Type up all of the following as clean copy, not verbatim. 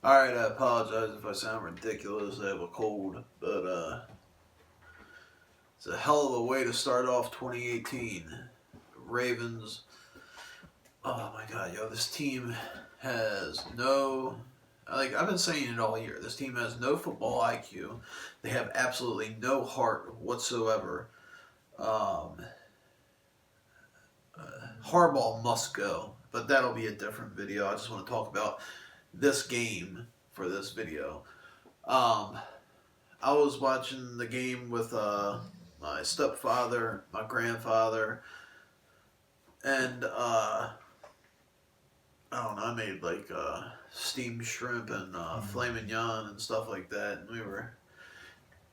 Alright, I apologize if I sound ridiculous. I have a cold, but it's a hell of a way to start off 2018. Ravens. Oh my god, yo, this team has no. I've been saying it all year. This team has no football IQ. They have absolutely no heart whatsoever. Um, Harbaugh must go, but that'll be a different video. I just want to talk about this game for this video. I was watching the game with my stepfather, my grandfather, and I don't know. I made like steamed shrimp and filet mignon and stuff like that, and we were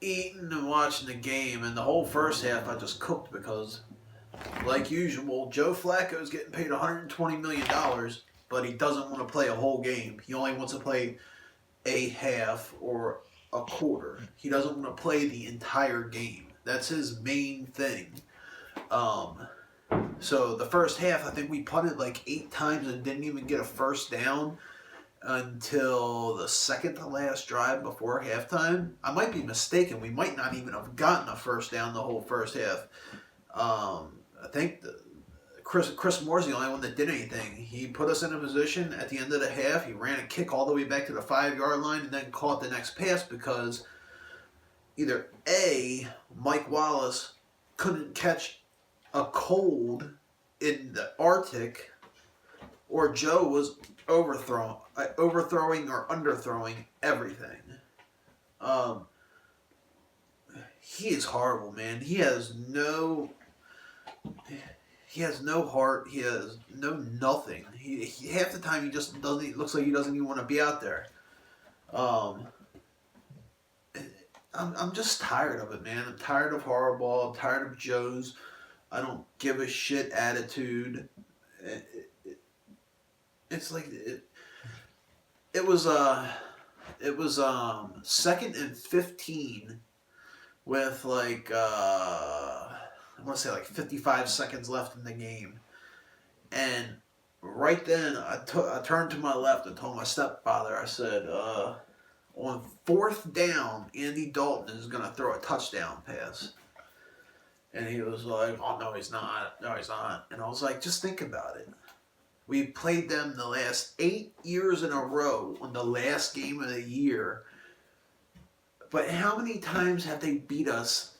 eating and watching the game. And the whole first half, I just cooked because, like usual, Joe Flacco is getting paid $120 million, but he doesn't want to play a whole game. He only wants to play a half or a quarter. He doesn't want to play the entire game. That's his main thing. So the first half, I think we punted like 8 times and didn't even get a first down until the second to last drive before halftime. I might be mistaken. We might not even have gotten a first down the whole first half. I think Chris Moore's the only one that did anything. He put us in a position at the end of the half. He ran a kick all the way back to the 5-yard line and then caught the next pass because either A, Mike Wallace couldn't catch a cold in the Arctic, or Joe was overthrowing or underthrowing everything. He is horrible, man. He has no heart. He has no nothing. He half the time he just doesn't. It looks like he doesn't even want to be out there. I'm just tired of it, man. I'm tired of Harbaugh. I'm tired of Joe's I don't give a shit attitude. It's like it was 2nd and 15 with like I want to say like 55 seconds left in the game, and right then I turned to my left and told my stepfather, I said, on 4th down, Andy Dalton is going to throw a touchdown pass. And he was like, oh, no, he's not. No, he's not. And I was like, just think about it. We played them the last 8 years in a row on the last game of the year. But how many times have they beat us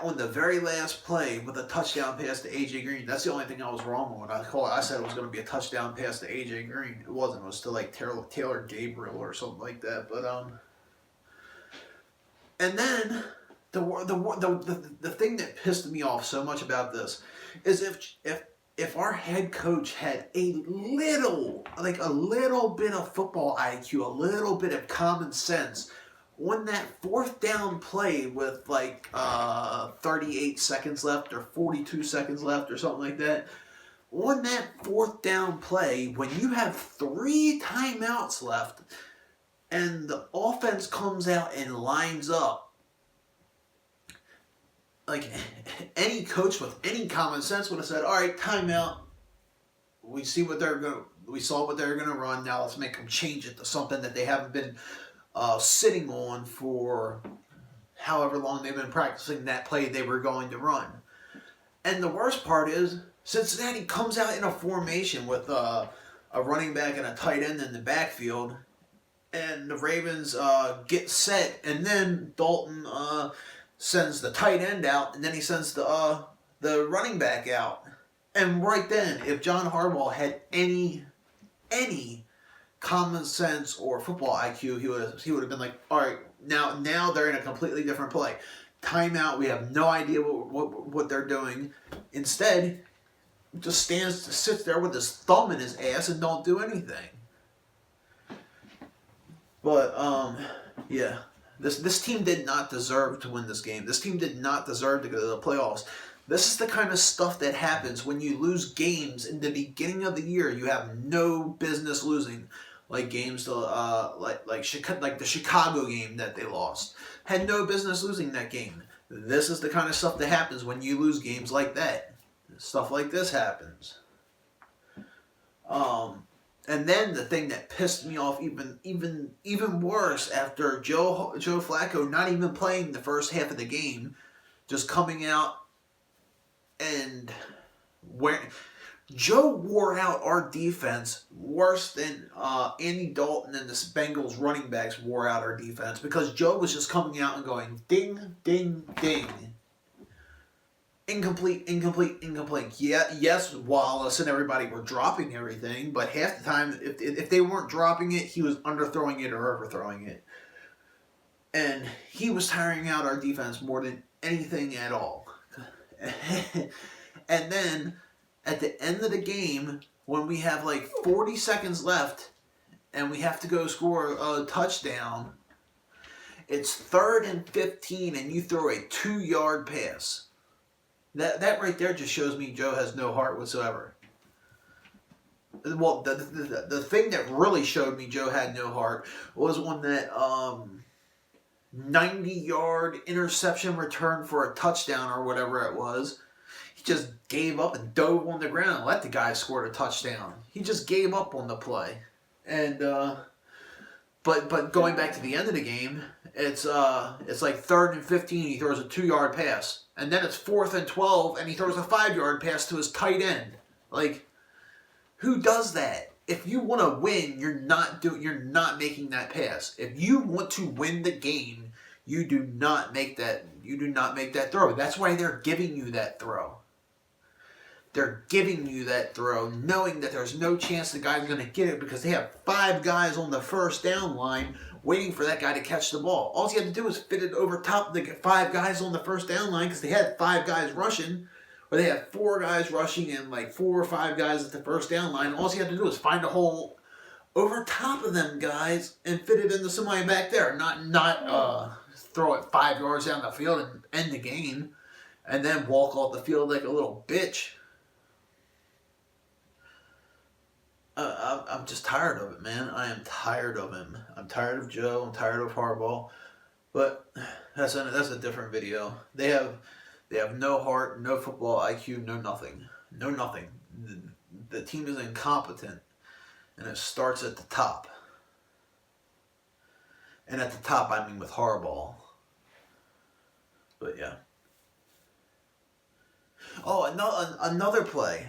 on the very last play with a touchdown pass to A.J. Green? That's the only thing I was wrong with. I said it was going to be a touchdown pass to A.J. Green. It wasn't. It was to like Taylor Gabriel or something like that. But and then the thing that pissed me off so much about this is if our head coach had a little bit of football IQ, a little bit of common sense, on that 4th down play with like 38 seconds left or 42 seconds left or something like that, on that 4th down play, when you have 3 timeouts left and the offense comes out and lines up, like any coach with any common sense would have said, all right, timeout. We saw what they're gonna run. Now let's make them change it to something that they haven't been sitting on for however long they've been practicing that play they were going to run. And the worst part is Cincinnati comes out in a formation with a running back and a tight end in the backfield, and the Ravens get set, and then Dalton sends the tight end out, and then he sends the running back out. And right then, if John Harbaugh had any common sense or football IQ, he would have been like, all right, now they're in a completely different play. Timeout. We have no idea what they're doing. Instead, he just sits there with his thumb in his ass and don't do anything. But yeah. This team did not deserve to win this game. This team did not deserve to go to the playoffs. This is the kind of stuff that happens when you lose games in the beginning of the year. You have no business losing, like games to like the Chicago game that they lost. Had no business losing that game. This is the kind of stuff that happens when you lose games like that. Stuff like this happens. And then the thing that pissed me off even worse, after Joe Flacco not even playing the first half of the game, just coming out and where Joe wore out our defense worse than Andy Dalton and the Bengals running backs wore out our defense, because Joe was just coming out and going ding, ding, ding. Incomplete, incomplete, incomplete. Yeah, yes, Wallace and everybody were dropping everything, but half the time, if they weren't dropping it, he was underthrowing it or overthrowing it. And he was tiring out our defense more than anything at all. And then, at the end of the game, when we have like 40 seconds left, and we have to go score a touchdown, it's 3rd and 15, and you throw a 2-yard pass. That right there just shows me Joe has no heart whatsoever. Well, the thing that really showed me Joe had no heart was when that 90-yard interception return for a touchdown or whatever it was. He just gave up and dove on the ground and let the guy score a touchdown. He just gave up on the play. And but going back to the end of the game, it's like 3rd and 15, he throws a 2-yard pass. And then it's 4th and 12, and he throws a 5-yard pass to his tight end. Like, who does that? If you want to win, you're not making that pass. If you want to win the game, you do not make that throw. That's why they're giving you that throw. They're giving you that throw, knowing that there's no chance the guy's going to get it, because they have 5 guys on the first down line waiting for that guy to catch the ball. All he had to do was fit it over top of the 5 guys on the first down line, because they had 5 guys rushing, or they had 4 guys rushing and like 4 or 5 guys at the first down line. All he had to do was find a hole over top of them guys and fit it into somebody back there. Not throw it 5 yards down the field and end the game, and then walk off the field like a little bitch. I'm just tired of it, man. I am tired of him. I'm tired of Joe. I'm tired of Harbaugh. But that's a different video. They have no heart, no football IQ, no nothing. No nothing. The team is incompetent, and it starts at the top. And at the top, I mean with Harbaugh. But yeah. Oh, another play.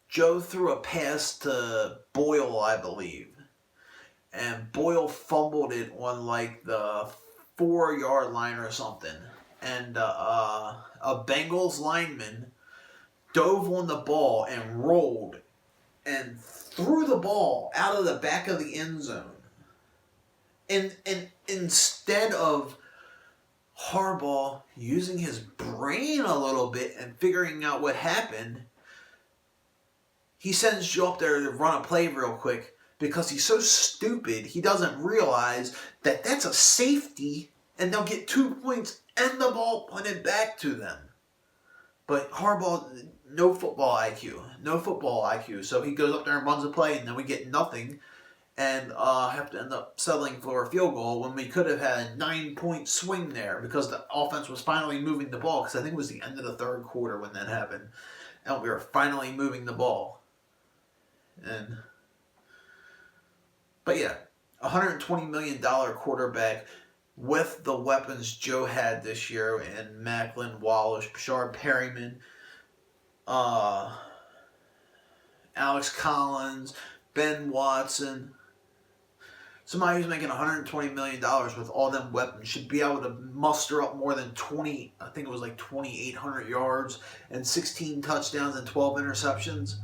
Joe threw a pass to Boyle, I believe. And Boyle fumbled it on like the 4-yard line or something. And a Bengals lineman dove on the ball and rolled and threw the ball out of the back of the end zone. And instead of Harbaugh using his brain a little bit and figuring out what happened, he sends Joe up there to run a play real quick, because he's so stupid he doesn't realize that that's a safety and they'll get 2 points and the ball punted back to them. But Harbaugh, no football IQ. So he goes up there and runs a play, and then we get nothing and have to end up settling for a field goal when we could have had a 9-point swing there, because the offense was finally moving the ball, because I think it was the end of the 3rd quarter when that happened. And we were finally moving the ball. But yeah, $120 million quarterback with the weapons Joe had this year, and Macklin, Wallace, Bashard Perryman, Alex Collins, Ben Watson. Somebody who's making $120 million with all them weapons should be able to muster up more than 2,800 yards and 16 touchdowns and 12 interceptions.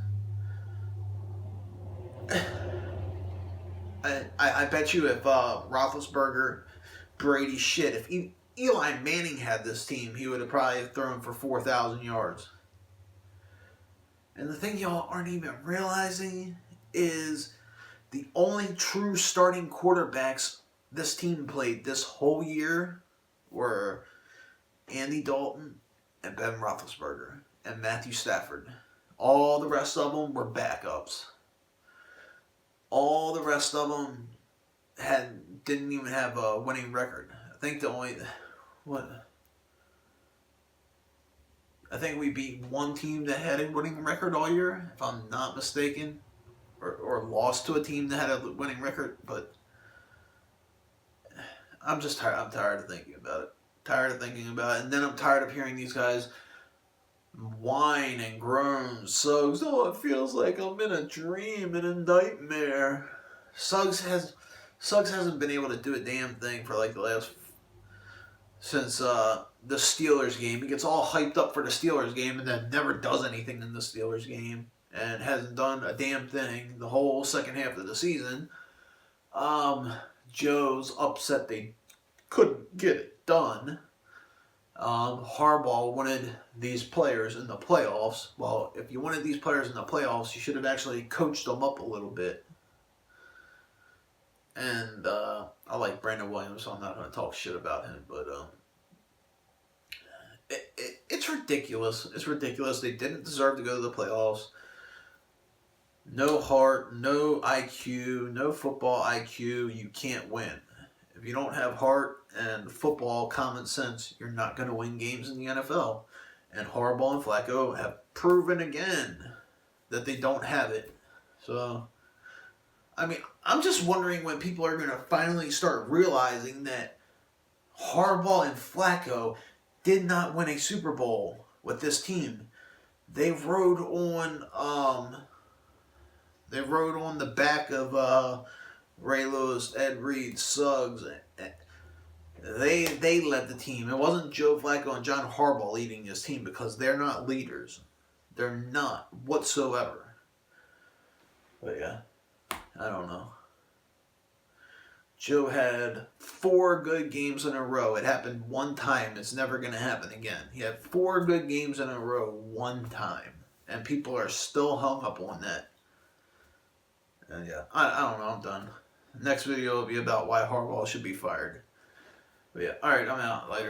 I bet you if Roethlisberger, Brady, if Eli Manning had this team, he would have probably thrown for 4,000 yards. And the thing y'all aren't even realizing is the only true starting quarterbacks this team played this whole year were Andy Dalton and Ben Roethlisberger and Matthew Stafford. All the rest of them were backups. All the rest of them didn't even have a winning record. I think the only I think we beat one team that had a winning record all year, if I'm not mistaken, or lost to a team that had a winning record. But I'm just tired. I'm tired of thinking about it. Tired of thinking about it, and then I'm tired of hearing these guys whine and groan. Suggs, oh, it feels like I'm in a dream, in a nightmare. Suggs hasn't been able to do a damn thing for like the last since the Steelers game. He gets all hyped up for the Steelers game and then never does anything in the Steelers game and hasn't done a damn thing the whole second half of the season. Joe's upset they couldn't get it done. Harbaugh wanted these players in the playoffs. Well, if you wanted these players in the playoffs, you should have actually coached them up a little bit. And I like Brandon Williams, so I'm not going to talk shit about him. But it's ridiculous. It's ridiculous. They didn't deserve to go to the playoffs. No heart, no IQ, no football IQ. You can't win. If you don't have heart and football common sense, you're not going to win games in the NFL. And Harbaugh and Flacco have proven again that they don't have it. So, I mean, I'm just wondering when people are going to finally start realizing that Harbaugh and Flacco did not win a Super Bowl with this team. They rode on the back of Ray Lewis, Ed Reed, Suggs. They led the team. It wasn't Joe Flacco and John Harbaugh leading this team because they're not leaders. They're not whatsoever. But yeah, I don't know. Joe had 4 good games in a row. It happened one time. It's never going to happen again. He had 4 good games in a row one time. And people are still hung up on that. And yeah, I don't know. I'm done. Next video will be about why Harbaugh should be fired. But yeah, alright, I'm out. Later.